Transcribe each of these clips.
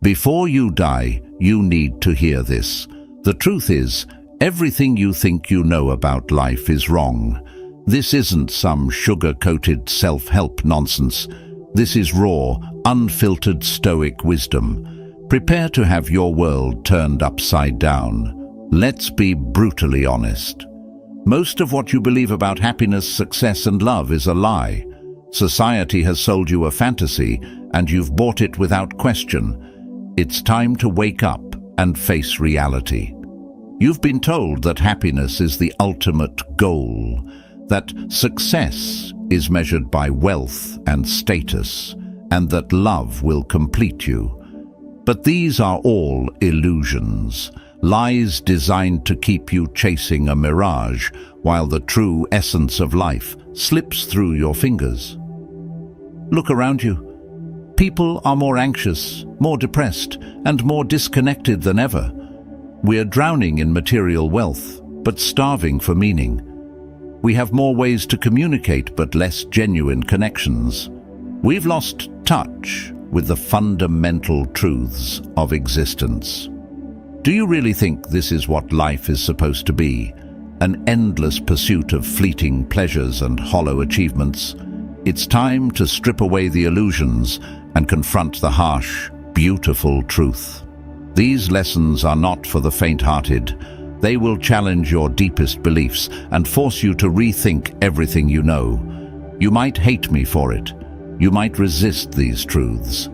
Before you die, you need to hear this. The truth is, everything you think you know about life is wrong. This isn't some sugar-coated self-help nonsense. This is raw, unfiltered Stoic wisdom. Prepare to have your world turned upside down. Let's be brutally honest. Most of what you believe about happiness, success, and love is a lie. Society has sold you a fantasy, and you've bought it without question. It's time to wake up and face reality. You've been told that happiness is the ultimate goal, that success is measured by wealth and status, and that love will complete you. But these are all illusions, lies designed to keep you chasing a mirage, while the true essence of life slips through your fingers. Look around you. People are more anxious, more depressed, and more disconnected than ever. We are drowning in material wealth, but starving for meaning. We have more ways to communicate, but less genuine connections. We've lost touch with the fundamental truths of existence. Do you really think this is what life is supposed to be? An endless pursuit of fleeting pleasures and hollow achievements? It's time to strip away the illusions and confront the harsh, beautiful truth. These lessons are not for the faint-hearted. They will challenge your deepest beliefs and force you to rethink everything you know. You might hate me for it. You might resist these truths.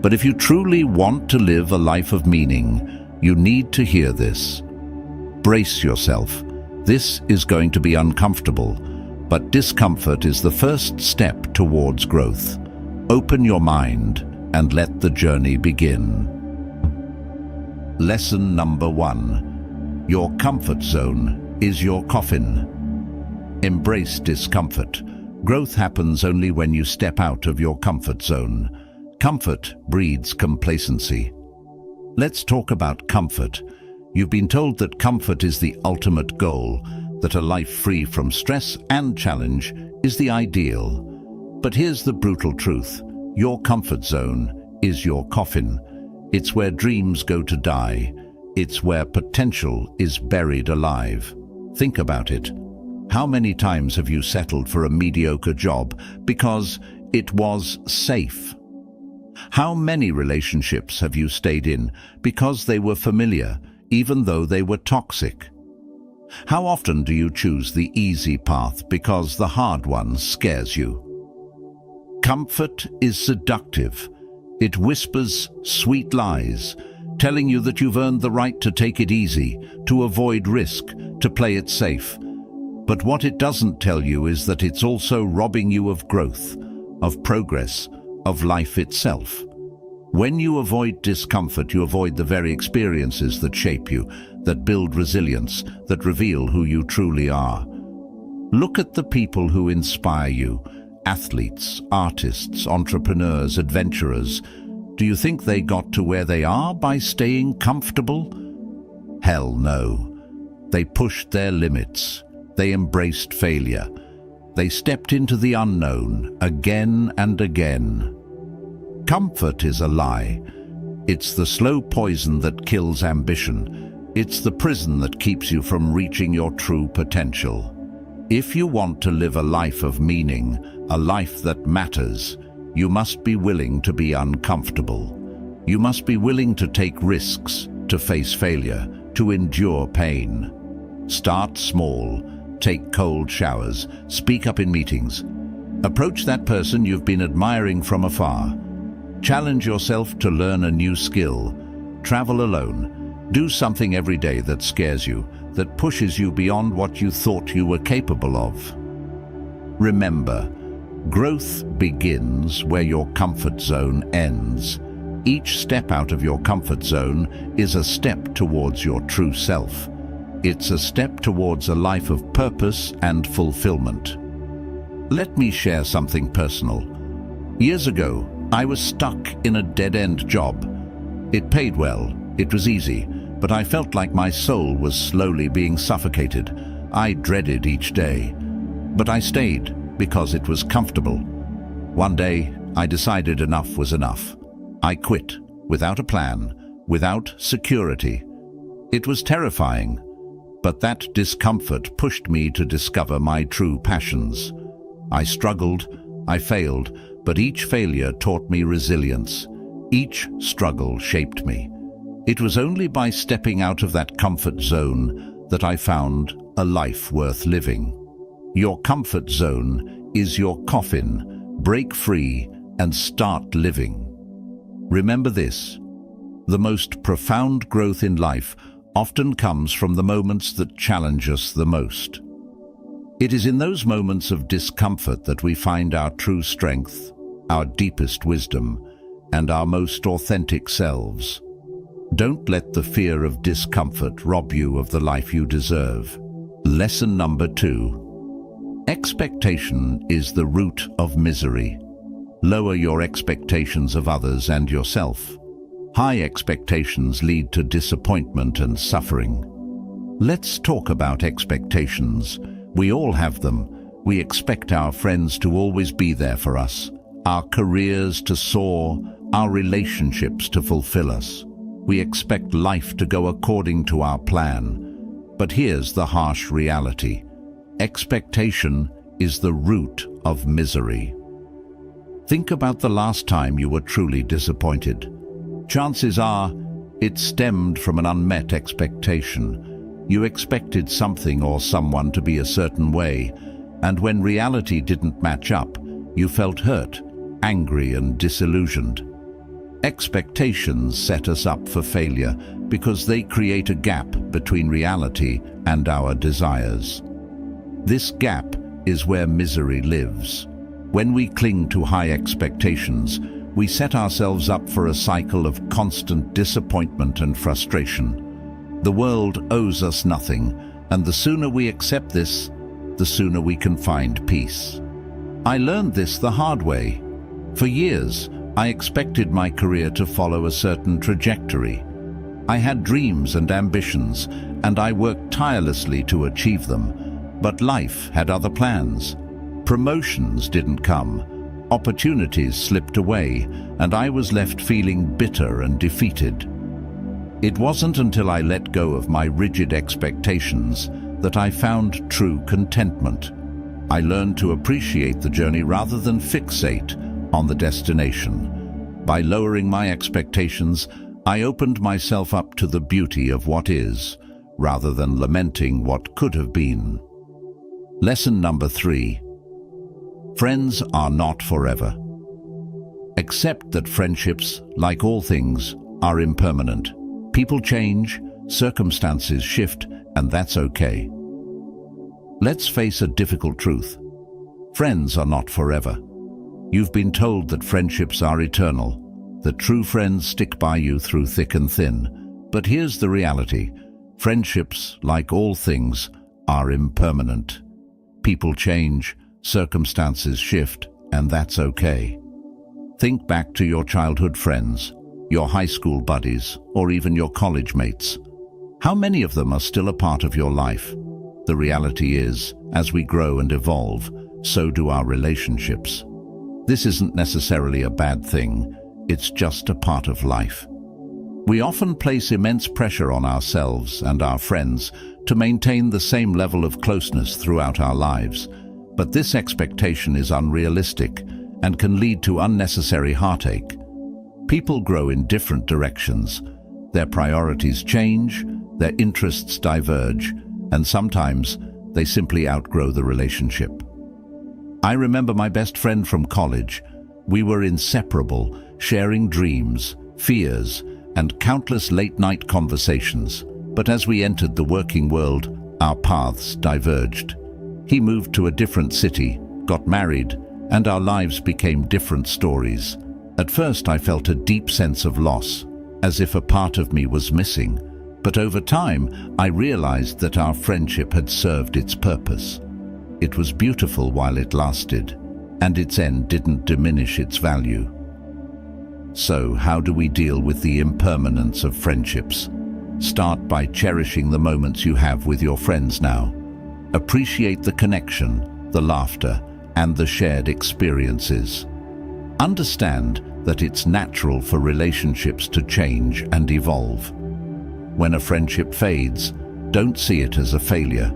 But if you truly want to live a life of meaning, you need to hear this. Brace yourself. This is going to be uncomfortable, but discomfort is the first step towards growth. Open your mind and let the journey begin. Lesson number 1. Your comfort zone is your coffin. Embrace discomfort. Growth happens only when you step out of your comfort zone. Comfort breeds complacency. Let's talk about comfort. You've been told that comfort is the ultimate goal, that a life free from stress and challenge is the ideal. But here's the brutal truth. Your comfort zone is your coffin. It's where dreams go to die. It's where potential is buried alive. Think about it. How many times have you settled for a mediocre job because it was safe? How many relationships have you stayed in because they were familiar, even though they were toxic? How often do you choose the easy path because the hard one scares you? Comfort is seductive. It whispers sweet lies, telling you that you've earned the right to take it easy, to avoid risk, to play it safe. But what it doesn't tell you is that it's also robbing you of growth, of progress, of life itself. When you avoid discomfort, you avoid the very experiences that shape you, that build resilience, that reveal who you truly are. Look at the people who inspire you, athletes, artists, entrepreneurs, adventurers. Do you think they got to where they are by staying comfortable? Hell no. They pushed their limits. They embraced failure. They stepped into the unknown again and again. Comfort is a lie. It's the slow poison that kills ambition. It's the prison that keeps you from reaching your true potential. If you want to live a life of meaning, a life that matters, you must be willing to be uncomfortable. You must be willing to take risks, to face failure, to endure pain. Start small. Take cold showers. Speak up in meetings. Approach that person you've been admiring from afar. Challenge yourself to learn a new skill. Travel alone. Do something every day that scares you, that pushes you beyond what you thought you were capable of. Remember, growth begins where your comfort zone ends. Each step out of your comfort zone is a step towards your true self. It's a step towards a life of purpose and fulfillment. Let me share something personal. Years ago, I was stuck in a dead-end job. It paid well, it was easy, but I felt like my soul was slowly being suffocated. I dreaded each day. But I stayed because it was comfortable. One day, I decided enough was enough. I quit. without a plan, without security. It was terrifying, but that discomfort pushed me to discover my true passions. I struggled, I failed, but each failure taught me resilience. Each struggle shaped me. It was only by stepping out of that comfort zone that I found a life worth living. Your comfort zone is your coffin. Break free and start living. Remember this: the most profound growth in life often comes from the moments that challenge us the most. It is in those moments of discomfort that we find our true strength, our deepest wisdom, and our most authentic selves. Don't let the fear of discomfort rob you of the life you deserve. Lesson number 2. Expectation is the root of misery. Lower your expectations of others and yourself. High expectations lead to disappointment and suffering. Let's talk about expectations. We all have them. We expect our friends to always be there for us, our careers to soar, our relationships to fulfill us. We expect life to go according to our plan. But here's the harsh reality: expectation is the root of misery. Think about the last time you were truly disappointed. Chances are it stemmed from an unmet expectation. You expected something or someone to be a certain way, and when reality didn't match up, you felt hurt, angry, and disillusioned. Expectations set us up for failure because they create a gap between reality and our desires. This gap is where misery lives. When we cling to high expectations, we set ourselves up for a cycle of constant disappointment and frustration. The world owes us nothing, and the sooner we accept this, the sooner we can find peace. I learned this the hard way. For years, I expected my career to follow a certain trajectory. I had dreams and ambitions, and I worked tirelessly to achieve them. But life had other plans. Promotions didn't come. Opportunities slipped away, and I was left feeling bitter and defeated. It wasn't until I let go of my rigid expectations that I found true contentment. I learned to appreciate the journey rather than fixate on the destination. By lowering my expectations, I opened myself up to the beauty of what is, rather than lamenting what could have been. Lesson number 3. Friends are not forever. Accept that friendships, like all things, are impermanent. People change, circumstances shift, and that's okay. Let's face a difficult truth. Friends are not forever. You've been told that friendships are eternal, that true friends stick by you through thick and thin. But here's the reality. Friendships, like all things, are impermanent. People change, circumstances shift, and that's okay. Think back to your childhood friends, your high school buddies, or even your college mates. How many of them are still a part of your life? The reality is, as we grow and evolve, so do our relationships. This isn't necessarily a bad thing, it's just a part of life. We often place immense pressure on ourselves and our friends to maintain the same level of closeness throughout our lives, but this expectation is unrealistic and can lead to unnecessary heartache. People grow in different directions. Their priorities change, their interests diverge, and sometimes they simply outgrow the relationship. I remember my best friend from college. We were inseparable, sharing dreams, fears, and countless late-night conversations. But as we entered the working world, our paths diverged. He moved to a different city, got married, and our lives became different stories. At first, I felt a deep sense of loss, as if a part of me was missing. But over time, I realized that our friendship had served its purpose. It was beautiful while it lasted, and its end didn't diminish its value. So, how do we deal with the impermanence of friendships? Start by cherishing the moments you have with your friends now. Appreciate the connection, the laughter, and the shared experiences. Understand that it's natural for relationships to change and evolve. When a friendship fades, don't see it as a failure.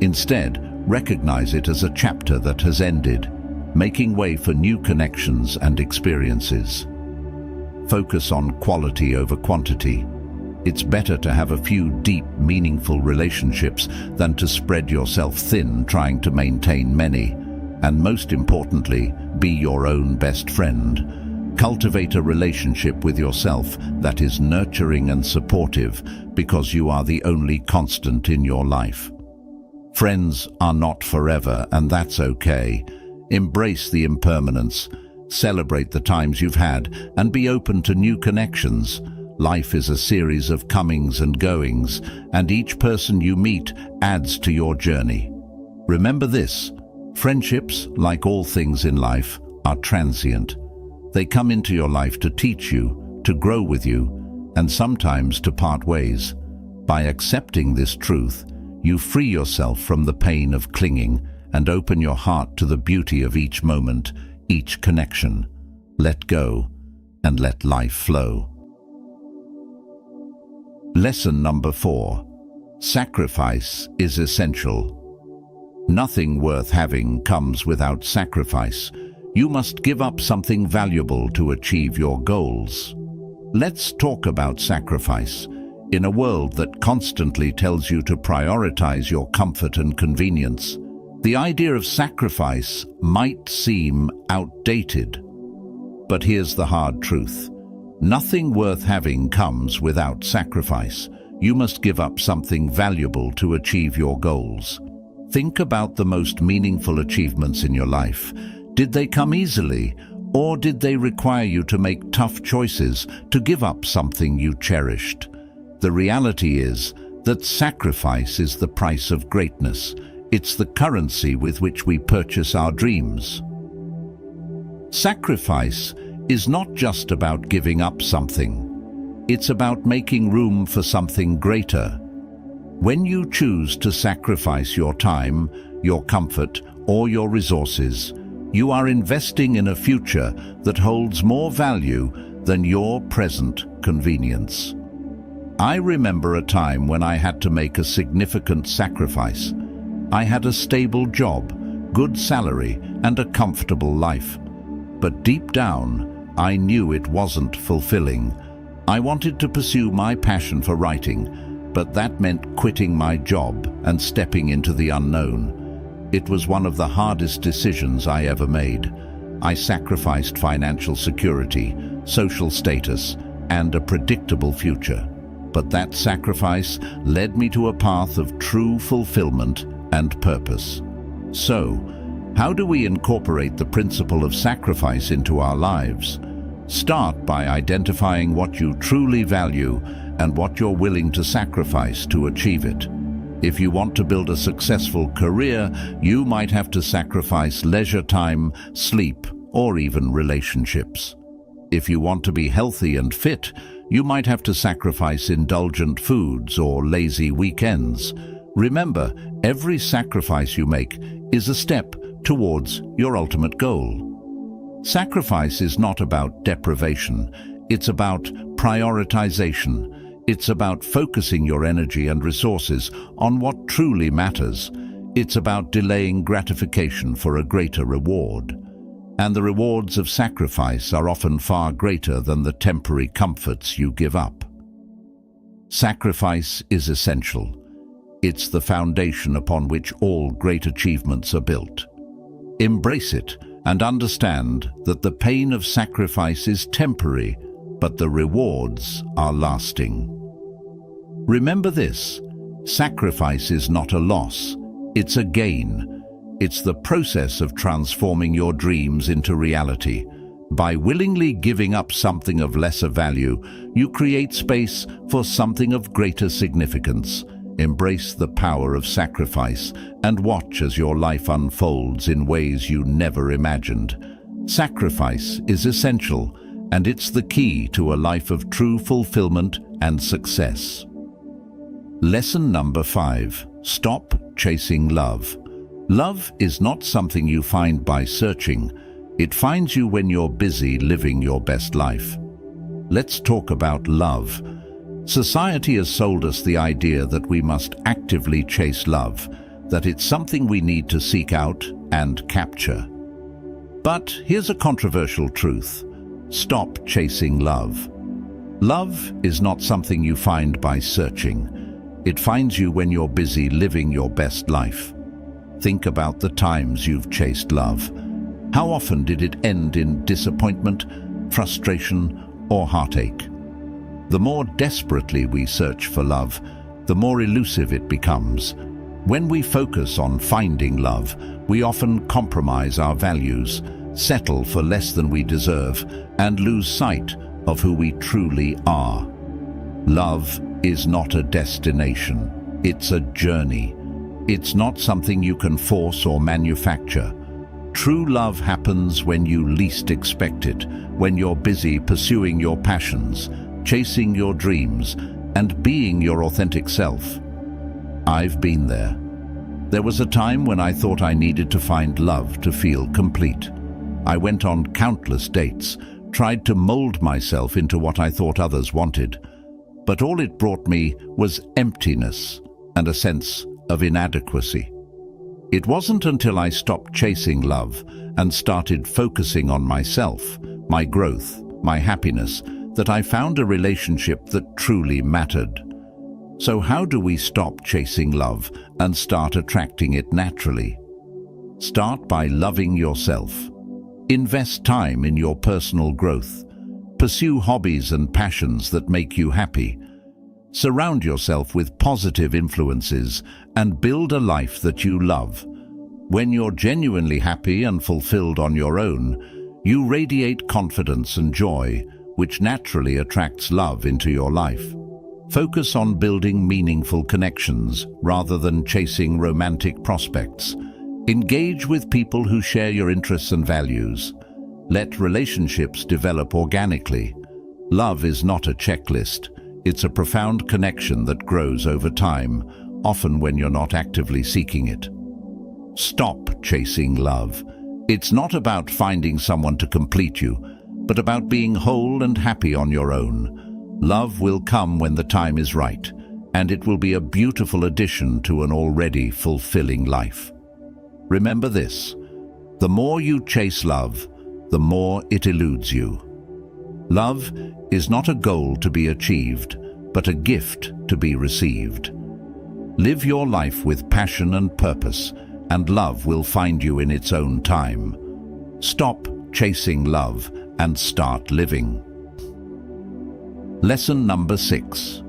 Instead, recognize it as a chapter that has ended, making way for new connections and experiences. Focus on quality over quantity. It's better to have a few deep, meaningful relationships than to spread yourself thin trying to maintain many. And most importantly, be your own best friend. Cultivate a relationship with yourself that is nurturing and supportive, because you are the only constant in your life. Friends are not forever, and that's okay. Embrace the impermanence, celebrate the times you've had, and be open to new connections. Life is a series of comings and goings, and each person you meet adds to your journey. Remember this: friendships, like all things in life, are transient. They come into your life to teach you, to grow with you, and sometimes to part ways. By accepting this truth, you free yourself from the pain of clinging and open your heart to the beauty of each moment, each connection. Let go and let life flow. Lesson number 4. Sacrifice is essential. Nothing worth having comes without sacrifice. You must give up something valuable to achieve your goals. Let's talk about sacrifice. In a world that constantly tells you to prioritize your comfort and convenience, the idea of sacrifice might seem outdated. But here's the hard truth. Nothing worth having comes without sacrifice. You must give up something valuable to achieve your goals. Think about the most meaningful achievements in your life. Did they come easily, or did they require you to make tough choices, to give up something you cherished? The reality is that sacrifice is the price of greatness. It's the currency with which we purchase our dreams. Sacrifice is not just about giving up something. It's about making room for something greater. When you choose to sacrifice your time, your comfort, or your resources, you are investing in a future that holds more value than your present convenience. I remember a time when I had to make a significant sacrifice. I had a stable job, good salary, and a comfortable life. But deep down, I knew it wasn't fulfilling. I wanted to pursue my passion for writing, but that meant quitting my job and stepping into the unknown. It was one of the hardest decisions I ever made. I sacrificed financial security, social status, and a predictable future. But that sacrifice led me to a path of true fulfillment and purpose. So, how do we incorporate the principle of sacrifice into our lives? Start by identifying what you truly value and what you're willing to sacrifice to achieve it. If you want to build a successful career, you might have to sacrifice leisure time, sleep, or even relationships. If you want to be healthy and fit, you might have to sacrifice indulgent foods or lazy weekends. Remember, every sacrifice you make is a step towards your ultimate goal. Sacrifice is not about deprivation. It's about prioritization. It's about focusing your energy and resources on what truly matters. It's about delaying gratification for a greater reward. And the rewards of sacrifice are often far greater than the temporary comforts you give up. Sacrifice is essential. It's the foundation upon which all great achievements are built. Embrace it and understand that the pain of sacrifice is temporary, but the rewards are lasting. Remember this: sacrifice is not a loss, it's a gain. It's the process of transforming your dreams into reality. By willingly giving up something of lesser value, you create space for something of greater significance. Embrace the power of sacrifice and watch as your life unfolds in ways you never imagined. Sacrifice is essential, and it's the key to a life of true fulfillment and success. Lesson number 5. Stop chasing love. Love is not something you find by searching. It finds you when you're busy living your best life. Let's talk about love. Society has sold us the idea that we must actively chase love, that it's something we need to seek out and capture. But here's a controversial truth. Stop chasing love. Love is not something you find by searching. It finds you when you're busy living your best life. Think about the times you've chased love. How often did it end in disappointment, frustration, or heartache? The more desperately we search for love, the more elusive it becomes. When we focus on finding love, we often compromise our values, settle for less than we deserve, and lose sight of who we truly are. Love is not a destination, it's a journey. It's not something you can force or manufacture. True love happens when you least expect it, when you're busy pursuing your passions, chasing your dreams, and being your authentic self. I've been there. There was a time when I thought I needed to find love to feel complete. I went on countless dates, tried to mold myself into what I thought others wanted, but all it brought me was emptiness and a sense of inadequacy. It wasn't until I stopped chasing love and started focusing on myself, my growth, my happiness, that I found a relationship that truly mattered. So how do we stop chasing love and start attracting it naturally? Start by loving yourself. Invest time in your personal growth. Pursue hobbies and passions that make you happy. Surround yourself with positive influences and build a life that you love. When you're genuinely happy and fulfilled on your own, you radiate confidence and joy, which naturally attracts love into your life. Focus on building meaningful connections rather than chasing romantic prospects. Engage with people who share your interests and values. Let relationships develop organically. Love is not a checklist. It's a profound connection that grows over time, often when you're not actively seeking it. Stop chasing love. It's not about finding someone to complete you, but about being whole and happy on your own. Love will come when the time is right, and it will be a beautiful addition to an already fulfilling life. Remember this: the more you chase love, the more it eludes you. Love is not a goal to be achieved, but a gift to be received. Live your life with passion and purpose, and love will find you in its own time. Stop chasing love and start living. Lesson number 6.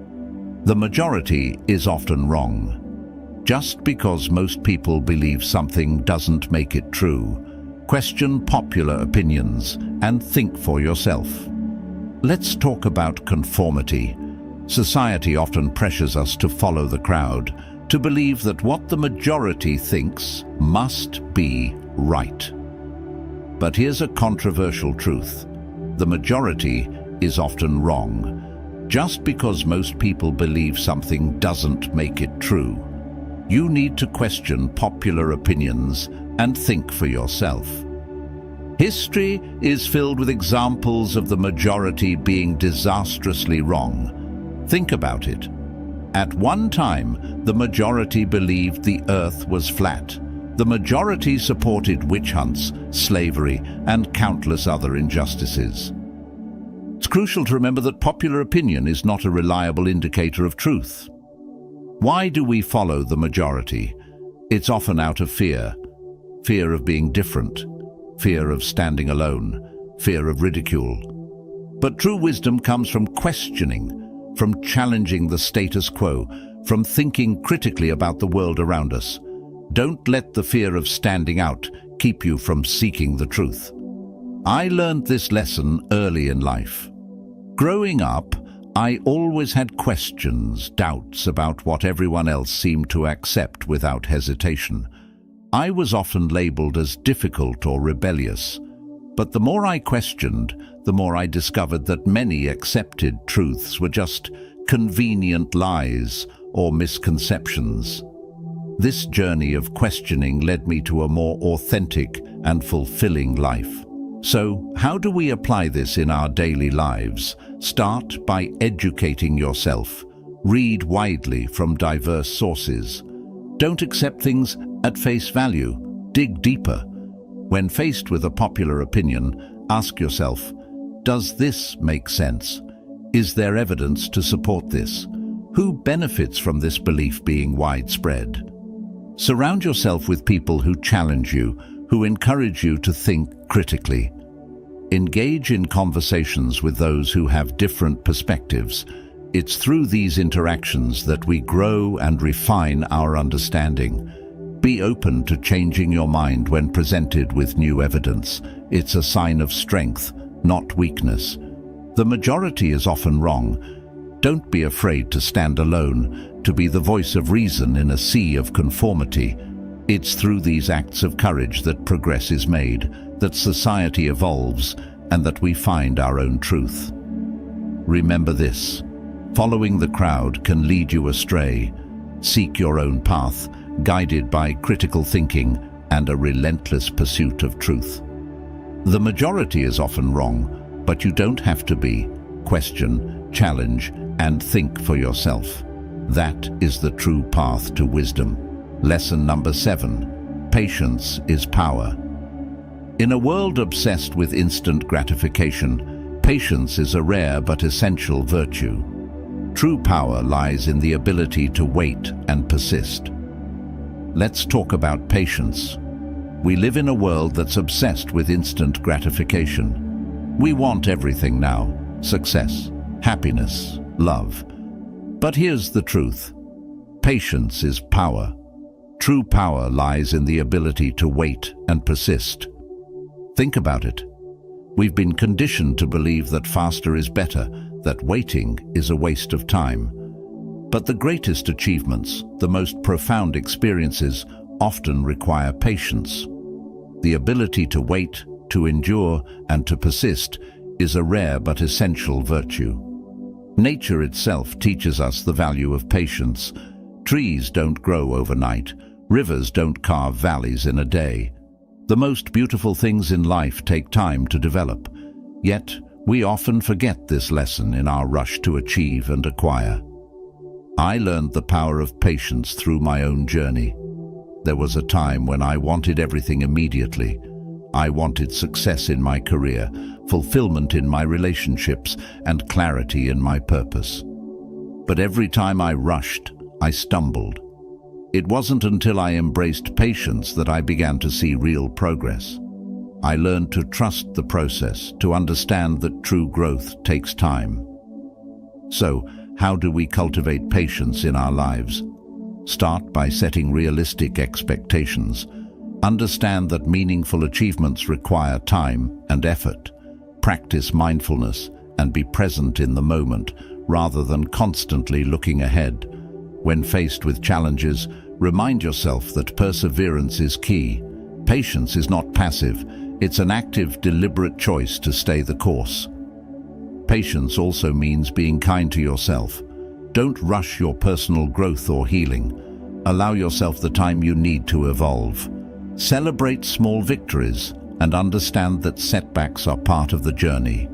The majority is often wrong. Just because most people believe something doesn't make it true. Question popular opinions and think for yourself. Let's talk about conformity. Society often pressures us to follow the crowd, to believe that what the majority thinks must be right. But here's a controversial truth. The majority is often wrong. Just because most people believe something doesn't make it true. You need to question popular opinions and think for yourself. History is filled with examples of the majority being disastrously wrong. Think about it. At one time, the majority believed the earth was flat. The majority supported witch hunts, slavery, and countless other injustices. It's crucial to remember that popular opinion is not a reliable indicator of truth. Why do we follow the majority? It's often out of fear. Fear of being different. Fear of standing alone. Fear of ridicule. But true wisdom comes from questioning, from challenging the status quo, from thinking critically about the world around us. Don't let the fear of standing out keep you from seeking the truth. I learned this lesson early in life. Growing up, I always had questions, doubts about what everyone else seemed to accept without hesitation. I was often labeled as difficult or rebellious. But the more I questioned, the more I discovered that many accepted truths were just convenient lies or misconceptions. This journey of questioning led me to a more authentic and fulfilling life. So, how do we apply this in our daily lives? Start by educating yourself. Read widely from diverse sources. Don't accept things at face value. Dig deeper. When faced with a popular opinion, ask yourself, does this make sense? Is there evidence to support this? Who benefits from this belief being widespread? Surround yourself with people who challenge you, who encourage you to think critically. Engage in conversations with those who have different perspectives. It's through these interactions that we grow and refine our understanding. Be open to changing your mind when presented with new evidence. It's a sign of strength, not weakness. The majority is often wrong. Don't be afraid to stand alone, to be the voice of reason in a sea of conformity. It's through these acts of courage that progress is made, that society evolves, and that we find our own truth. Remember this: following the crowd can lead you astray. Seek your own path, guided by critical thinking and a relentless pursuit of truth. The majority is often wrong, but you don't have to be. Question, challenge, and think for yourself. That is the true path to wisdom. Lesson number 7. Patience is power. In a world obsessed with instant gratification, patience is a rare but essential virtue. True power lies in the ability to wait and persist. Let's talk about patience. We live in a world that's obsessed with instant gratification. We want everything now: success, happiness, love. But here's the truth: patience is power. True power lies in the ability to wait and persist. Think about it. We've been conditioned to believe that faster is better, that waiting is a waste of time. But the greatest achievements, the most profound experiences, often require patience. The ability to wait, to endure, and to persist is a rare but essential virtue. Nature itself teaches us the value of patience. Trees don't grow overnight. Rivers don't carve valleys in a day. The most beautiful things in life take time to develop. Yet, we often forget this lesson in our rush to achieve and acquire. I learned the power of patience through my own journey. There was a time when I wanted everything immediately. I wanted success in my career, fulfillment in my relationships, and clarity in my purpose. But every time I rushed, I stumbled. It wasn't until I embraced patience that I began to see real progress. I learned to trust the process, to understand that true growth takes time. So, how do we cultivate patience in our lives? Start by setting realistic expectations. Understand that meaningful achievements require time and effort. Practice mindfulness and be present in the moment rather than constantly looking ahead. When faced with challenges, remind yourself that perseverance is key. Patience is not passive. It's an active, deliberate choice to stay the course. Patience also means being kind to yourself. Don't rush your personal growth or healing. Allow yourself the time you need to evolve. Celebrate small victories and understand that setbacks are part of the journey.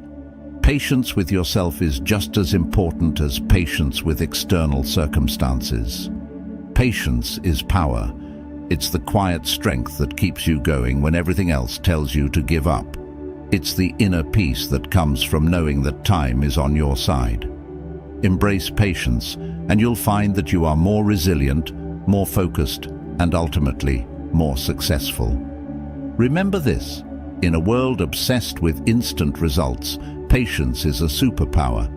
Patience with yourself is just as important as patience with external circumstances. Patience is power. It's the quiet strength that keeps you going when everything else tells you to give up. It's the inner peace that comes from knowing that time is on your side. Embrace patience, and you'll find that you are more resilient, more focused, and ultimately more successful. Remember this: in a world obsessed with instant results, patience is a superpower.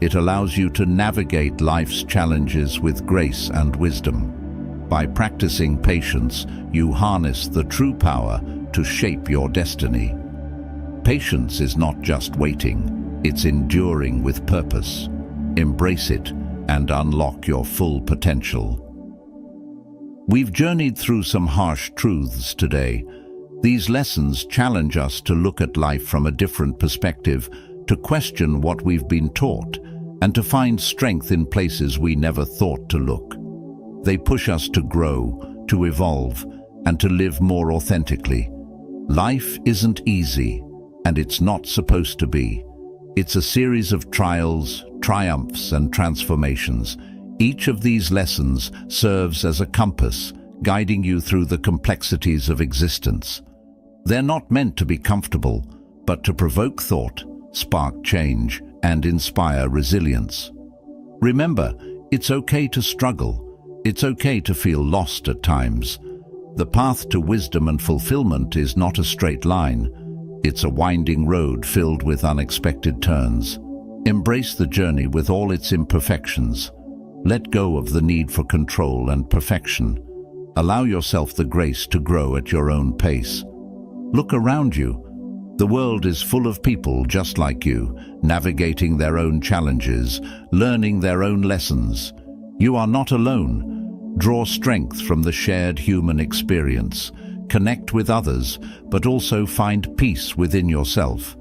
It allows you to navigate life's challenges with grace and wisdom. By practicing patience, you harness the true power to shape your destiny. Patience is not just waiting, it's enduring with purpose. Embrace it and unlock your full potential. We've journeyed through some harsh truths today. These lessons challenge us to look at life from a different perspective, to question what we've been taught, and to find strength in places we never thought to look. They push us to grow, to evolve, and to live more authentically. Life isn't easy, and it's not supposed to be. It's a series of trials, triumphs, and transformations. Each of these lessons serves as a compass, guiding you through the complexities of existence. They're not meant to be comfortable, but to provoke thought, spark change, and inspire resilience. Remember, it's okay to struggle. It's okay to feel lost at times. The path to wisdom and fulfillment is not a straight line. It's a winding road filled with unexpected turns. Embrace the journey with all its imperfections. Let go of the need for control and perfection. Allow yourself the grace to grow at your own pace. Look around you. The world is full of people just like you, navigating their own challenges, learning their own lessons. You are not alone. Draw strength from the shared human experience. Connect with others, but also find peace within yourself.